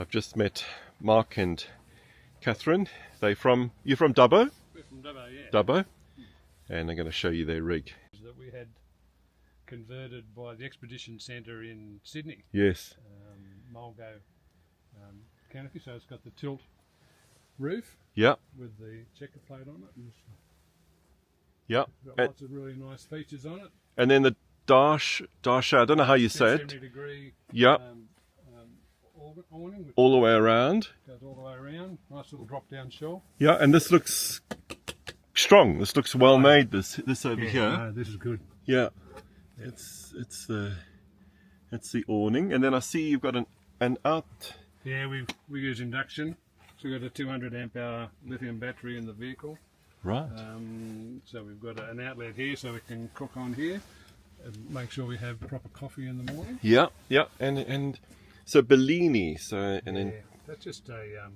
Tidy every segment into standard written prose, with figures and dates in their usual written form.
So I've just met Mark and Catherine. You're from Dubbo? We're from Dubbo, yeah. Dubbo. And they're going to show you their rig. That we had converted by the Expedition Centre in Sydney. Yes. Mulgo canopy, so it's got the tilt roof. Yeah. With the checker plate on it. And Yeah. it's got lots of really nice features on it. And then the dash, I don't know how you say it. 70-degree Yeah. awning. All the way around. Goes all the way around. Nice little drop-down shelf. Yeah, and this looks strong. This looks well made. This over here. No, this is good. Yeah. It's the awning, and then I see you've got an out. Yeah, we use induction. So we've got a 200 amp hour lithium battery in the vehicle. Right. So we've got an outlet here, so we can cook on here and make sure we have proper coffee in the morning. Yeah, yeah, and so Bellini. So and then that's just a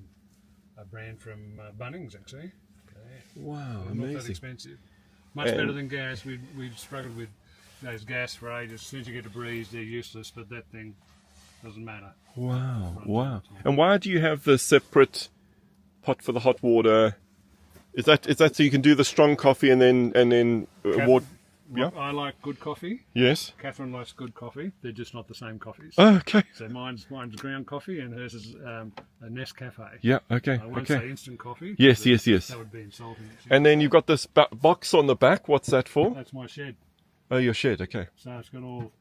brand from Bunnings actually. Wow, not amazing. that expensive. Much better than gas. We've struggled with those gas for ages. As soon as you get a breeze, they're useless. But that thing doesn't matter. Wow, wow. And why do you have the separate pot for the hot water? Is that so you can do the strong coffee and then water? Yeah. I like good coffee. Yes. Catherine likes good coffee. They're just not the same coffees. Oh, okay. So mine's ground coffee and hers is a Nescafe. Yeah. Okay. I won't say instant coffee. Yes. That would be insulting. And then you've got this box on the back. What's that for? That's my shed. Oh, your shed. Okay. So it's got all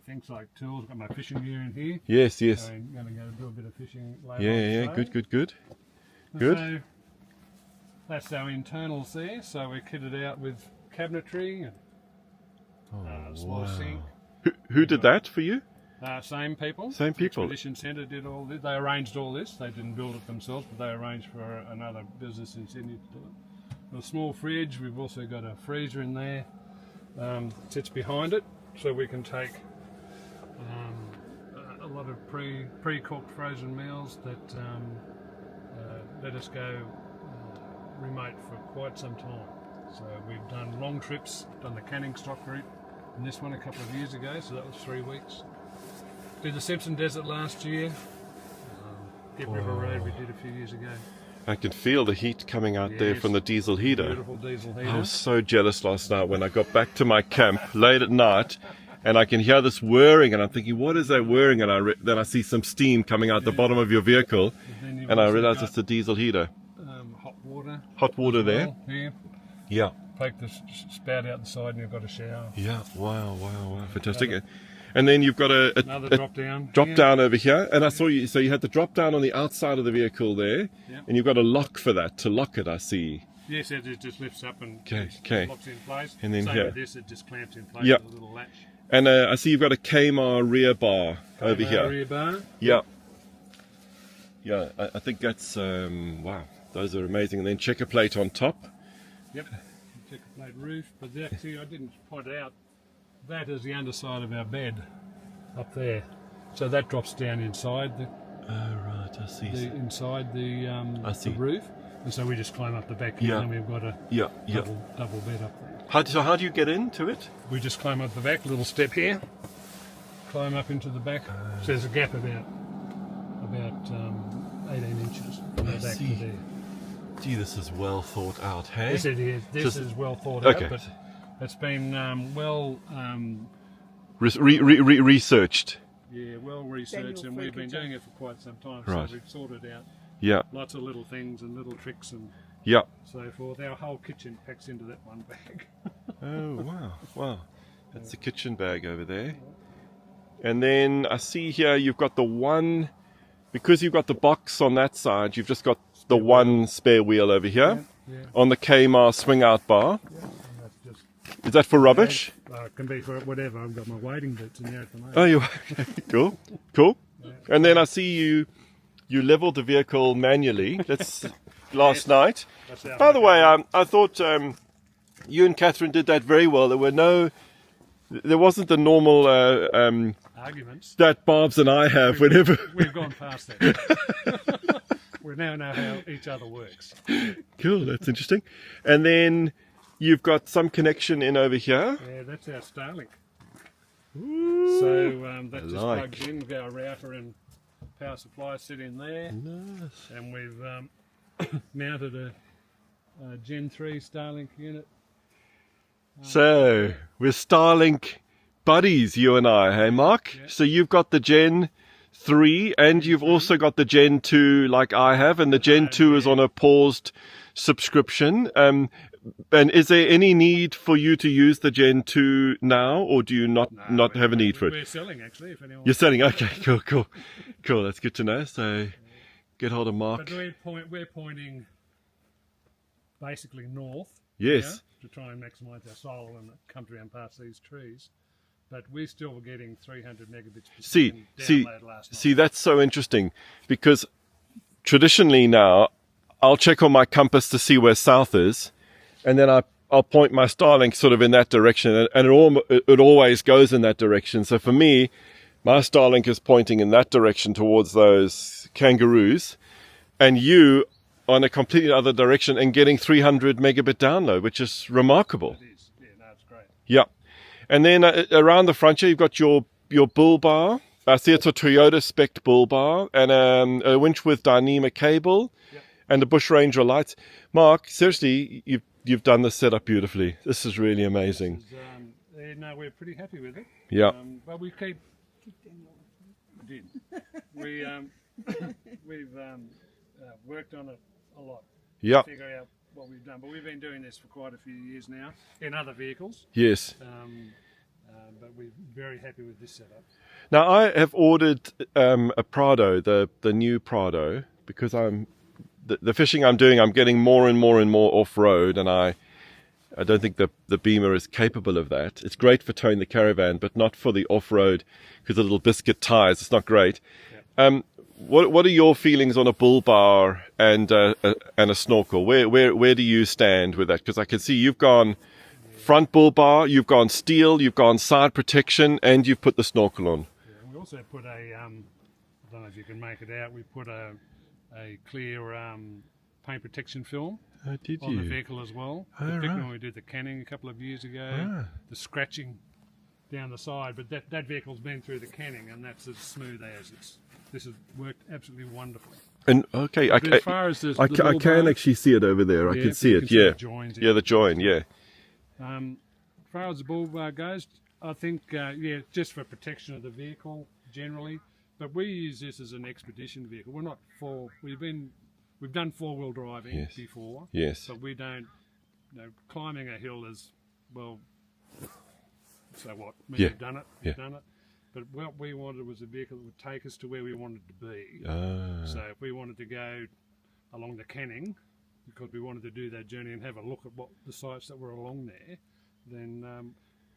things like tools. I've got my fishing gear in here. Yes. So I'm going to go do a bit of fishing later. Yeah. Good. So that's our internals there. So we're kitted out with cabinetry and small sink. Who did that for you? Same people. Same people. The Expedition Centre did all this. They arranged all this. They didn't build it themselves, but they arranged for another business in Sydney to do it. A small fridge. We've also got a freezer in there. Sits behind it, so we can take a lot of pre-cooked frozen meals that let us go remote for quite some time. So we've done long trips, done the Canning stock route, and this one a couple of years ago, so that was 3 weeks. Did the Simpson Desert last year. Dip River Road we did a few years ago. I can feel the heat coming out there from the diesel heater. Beautiful diesel heater. I was so jealous last night when I got back to my camp late at night, and I can hear this whirring, and I'm thinking, what is that whirring? And then I see some steam coming out the bottom of your vehicle, and I realize it's the diesel heater. Hot water there. Here. Yeah. Take the spout out the side and you've got a shower. Yeah, wow, fantastic. And then you've got another drop down over here. And I saw you, so you had the drop down on the outside of the vehicle there, and you've got a lock for that, to lock it, I see. Yes, it just lifts up and locks in place. And then same here. with this, it just clamps in place with a little latch. And I see you've got a Kmart rear bar over here. Rear bar. Yeah. Yeah, I think that's, wow, those are amazing. And then checker plate on top. Yep, checker plate roof. But actually, I didn't point out, that is the underside of our bed up there. So that drops down inside the. Oh right, I see. Inside the the roof, and so we just climb up the back here, and we've got a double bed up there. How do you get into it? We just climb up the back, little step here, climb up into the back. So there's a gap about 18 inches from the back to there. Gee, this is well thought out, hey? Yes, it is. This is well thought out, but it's been researched. Yeah, well researched, and we've been doing it for quite some time. Right. So we've sorted out lots of little things and little tricks and so forth. Our whole kitchen packs into that one bag. Oh wow! That's the kitchen bag over there. And then I see here you've got the one, because you've got the box on that side. You've just got the one spare wheel over here on the Kmart swing out bar. Yeah, and that's just, is that for rubbish? It can be for whatever. I've got my wading boots in there at the moment. Oh, you cool. Yeah. And then I see you leveled the vehicle manually. That's last night. By the way, I thought you and Catherine did that very well. There wasn't the normal arguments that Barb's and I have whenever. We've gone past that. We now know how each other works. Cool, that's interesting. And then you've got some connection in over here. Yeah, that's our Starlink. Ooh, So that just plugs in with our router and power supply sit in there, Nice. and we've mounted a Gen 3 Starlink unit. So we're Starlink buddies, you and I, hey Mark? Yeah. So you've got the Gen 3 and you've also got the Gen 2 like I have, and the Gen 2 is on a paused subscription. And is there any need for you to use the Gen 2 now, or do you not have a need for it? We're selling, actually, if anyone You're selling? Okay, cool. That's good to know. So get hold of Mark. But we're pointing basically north. Yes. Yeah, to try and maximise our solar and come around past these trees. But we're still getting 300 megabits per second download last night. See, that's so interesting, because traditionally now I'll check on my compass to see where south is, and then I'll point my Starlink sort of in that direction, and it always goes in that direction. So for me, my Starlink is pointing in that direction towards those kangaroos, and you on a completely other direction and getting 300 megabit download, which is remarkable. It is. Yeah, no, it's great. Yeah. And then around the front here, you've got your bull bar. I see it's a Toyota spec bull bar, and a winch with Dyneema cable, and the Bush Ranger lights. Mark, seriously, you've done this setup beautifully. This is really amazing. No, we're pretty happy with it. Yeah. But we keep. We did. We've worked on it a lot. Yeah. To figure out what we've done, but we've been doing this for quite a few years now in other vehicles. Yes. But we're very happy with this setup. Now I have ordered a Prado, the new Prado, because the fishing I'm doing, I'm getting more and more off road, and I don't think the Beamer is capable of that. It's great for towing the caravan, but not for the off road, because the little biscuit tires. It's not great. Yeah. What are your feelings on a bull bar and a snorkel? Where do you stand with that? Because I can see you've gone front bull bar, you've gone steel, you've gone side protection, and you've put the snorkel on. Yeah, we also put I don't know if you can make it out. We put a clear paint protection film on the vehicle as well. Particularly when we did the canning a couple of years ago, the scratching down the side. But that vehicle's been through the canning, and that's as smooth as it's. This has worked absolutely wonderfully. And okay, as far as I can actually see it over there. I can see it. Yeah, the joins, the join. Yeah. As far as the bull bar goes, I think just for protection of the vehicle generally. But we use this as an expedition vehicle. We're not we've done 4-wheel driving before. Yes. But we don't. Climbing a hill is well. So what? We've done it. We've done it. But what we wanted was a vehicle that would take us to where we wanted to be. So if we wanted to go along the canning, because we wanted to do that journey and have a look at what the sites that were along there, then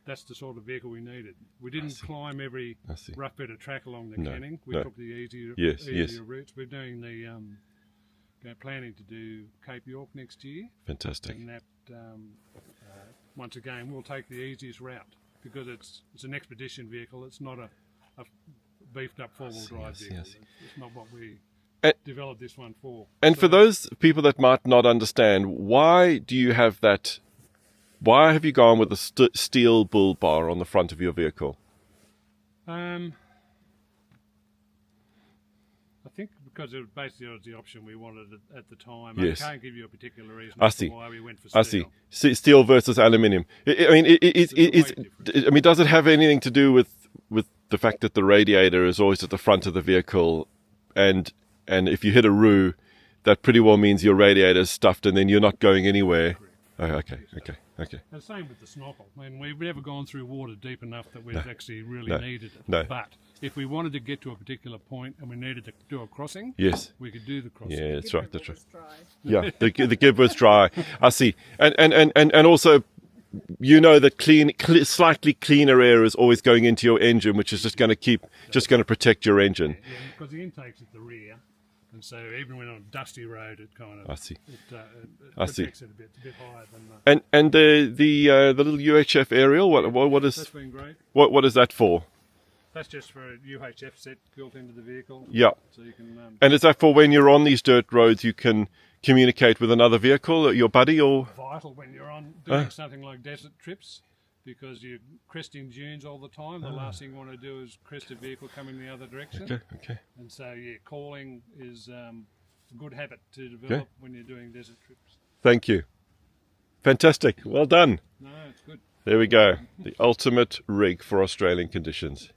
that's the sort of vehicle we needed. We didn't climb every rough bit of track along the canning. We took the easier routes. We're doing planning to do Cape York next year. Fantastic. And that, once again, we'll take the easiest route, because it's an expedition vehicle. It's not a beefed up 4-wheel drive vehicle. It's not what we developed this one for. And for those people that might not understand, why do you have that? Why have you gone with the steel bull bar on the front of your vehicle? I think because it basically was the option we wanted at the time. Yes. I can't give you a particular reason why we went for steel. I see. Steel versus aluminium. I mean, does it have anything to do with the fact that the radiator is always at the front of the vehicle, and if you hit a roo, that pretty well means your radiator is stuffed, and then you're not going anywhere? Oh, okay. And same with the snorkel. I mean, we've never gone through water deep enough that we've actually really needed it. No. But if we wanted to get to a particular point and we needed to do a crossing, we could do the crossing. Yeah, that's right. Yeah, the give was dry. I see. And also, that slightly cleaner air is always going into your engine, which is just going to protect your engine. Yeah, because the intake's at the rear. And so even when on a dusty road, it kind of it protects it a bit. It's a bit higher than and the little UHF aerial. What is that's been great. What is that for? That's just for a UHF set built into the vehicle. Yeah. So you can. And is that for when you're on these dirt roads, you can communicate with another vehicle, your buddy, or vital when you're on doing something like desert trips, because you're cresting dunes all the time. The last thing you want to do is crest a vehicle coming the other direction. Okay, okay. And so, yeah, calling is a good habit to develop when you're doing desert trips. Thank you. Fantastic. Well done. No, it's good. There we go. The ultimate rig for Australian conditions.